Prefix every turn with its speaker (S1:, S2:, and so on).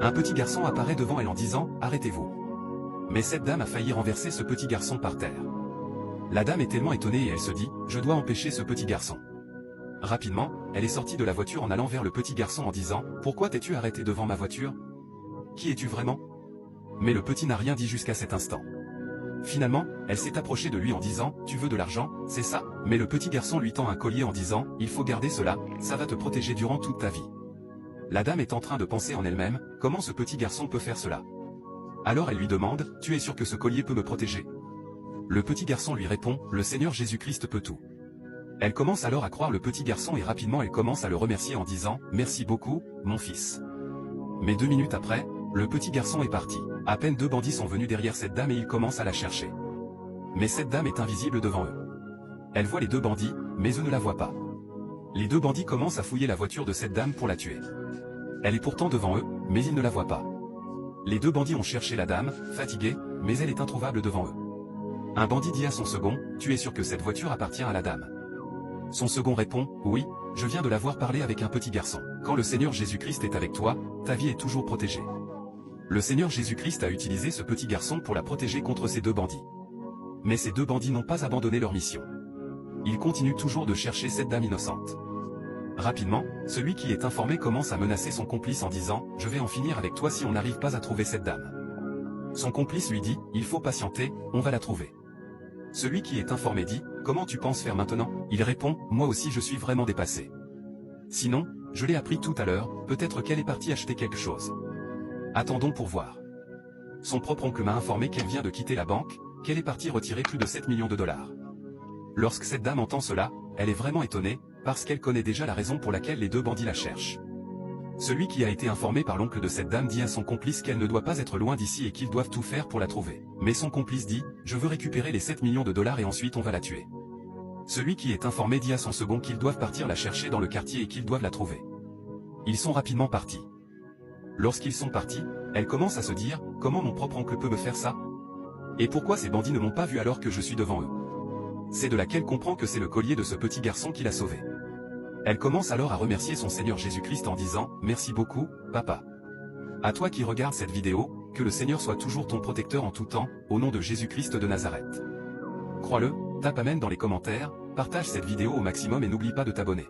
S1: Un petit garçon apparaît devant elle en disant « Arrêtez-vous ». Mais cette dame a failli renverser ce petit garçon par terre. La dame est tellement étonnée et elle se dit « Je dois empêcher ce petit garçon ». Rapidement, elle est sortie de la voiture en allant vers le petit garçon en disant « Pourquoi t'es-tu arrêté devant ma voiture? Qui es-tu vraiment ?» Mais le petit n'a rien dit jusqu'à cet instant. Finalement, elle s'est approchée de lui en disant « Tu veux de l'argent, c'est ça ?» Mais le petit garçon lui tend un collier en disant « Il faut garder cela, ça va te protéger durant toute ta vie. » La dame est en train de penser en elle-même « Comment ce petit garçon peut faire cela ?» Alors elle lui demande « Tu es sûr que ce collier peut me protéger ?» Le petit garçon lui répond « Le Seigneur Jésus-Christ peut tout. » Elle commence alors à croire le petit garçon et rapidement elle commence à le remercier en disant « Merci beaucoup, mon fils. » Mais 2 minutes après, le petit garçon est parti. À peine 2 bandits sont venus derrière cette dame et ils commencent à la chercher. Mais cette dame est invisible devant eux. Elle voit les 2 bandits, mais eux ne la voient pas. Les 2 bandits commencent à fouiller la voiture de cette dame pour la tuer. Elle est pourtant devant eux, mais ils ne la voient pas. Les 2 bandits ont cherché la dame, fatiguée, mais elle est introuvable devant eux. Un bandit dit à son second « Tu es sûr que cette voiture appartient à la dame ?» Son second répond « Oui, je viens de la voir parler avec un petit garçon. Quand le Seigneur Jésus-Christ est avec toi, ta vie est toujours protégée. » Le Seigneur Jésus-Christ a utilisé ce petit garçon pour la protéger contre ces 2 bandits. Mais ces 2 bandits n'ont pas abandonné leur mission. Ils continuent toujours de chercher cette dame innocente. Rapidement, celui qui est informé commence à menacer son complice en disant « Je vais en finir avec toi si on n'arrive pas à trouver cette dame. » Son complice lui dit « Il faut patienter, on va la trouver. » Celui qui est informé dit « Comment tu penses faire maintenant ?» Il répond « Moi aussi je suis vraiment dépassé. Sinon, je l'ai appris tout à l'heure, peut-être qu'elle est partie acheter quelque chose. Attendons pour voir. » Son propre oncle m'a informé qu'elle vient de quitter la banque, qu'elle est partie retirer plus de 7 millions de dollars. Lorsque cette dame entend cela, elle est vraiment étonnée, parce qu'elle connaît déjà la raison pour laquelle les 2 bandits la cherchent. Celui qui a été informé par l'oncle de cette dame dit à son complice qu'elle ne doit pas être loin d'ici et qu'ils doivent tout faire pour la trouver. Mais son complice dit « Je veux récupérer les 7 millions de dollars et ensuite on va la tuer. » Celui qui est informé dit à son second qu'ils doivent partir la chercher dans le quartier et qu'ils doivent la trouver. Ils sont rapidement partis. Lorsqu'ils sont partis, elle commence à se dire « Comment mon propre oncle peut me faire ça? Et pourquoi ces bandits ne m'ont pas vu alors que je suis devant eux ?» C'est de là qu'elle comprend que c'est le collier de ce petit garçon qui l'a sauvé. Elle commence alors à remercier son Seigneur Jésus-Christ en disant « Merci beaucoup, papa. » À toi qui regardes cette vidéo, que le Seigneur soit toujours ton protecteur en tout temps, au nom de Jésus-Christ de Nazareth. Crois-le, tape Amen dans les commentaires, partage cette vidéo au maximum et n'oublie pas de t'abonner.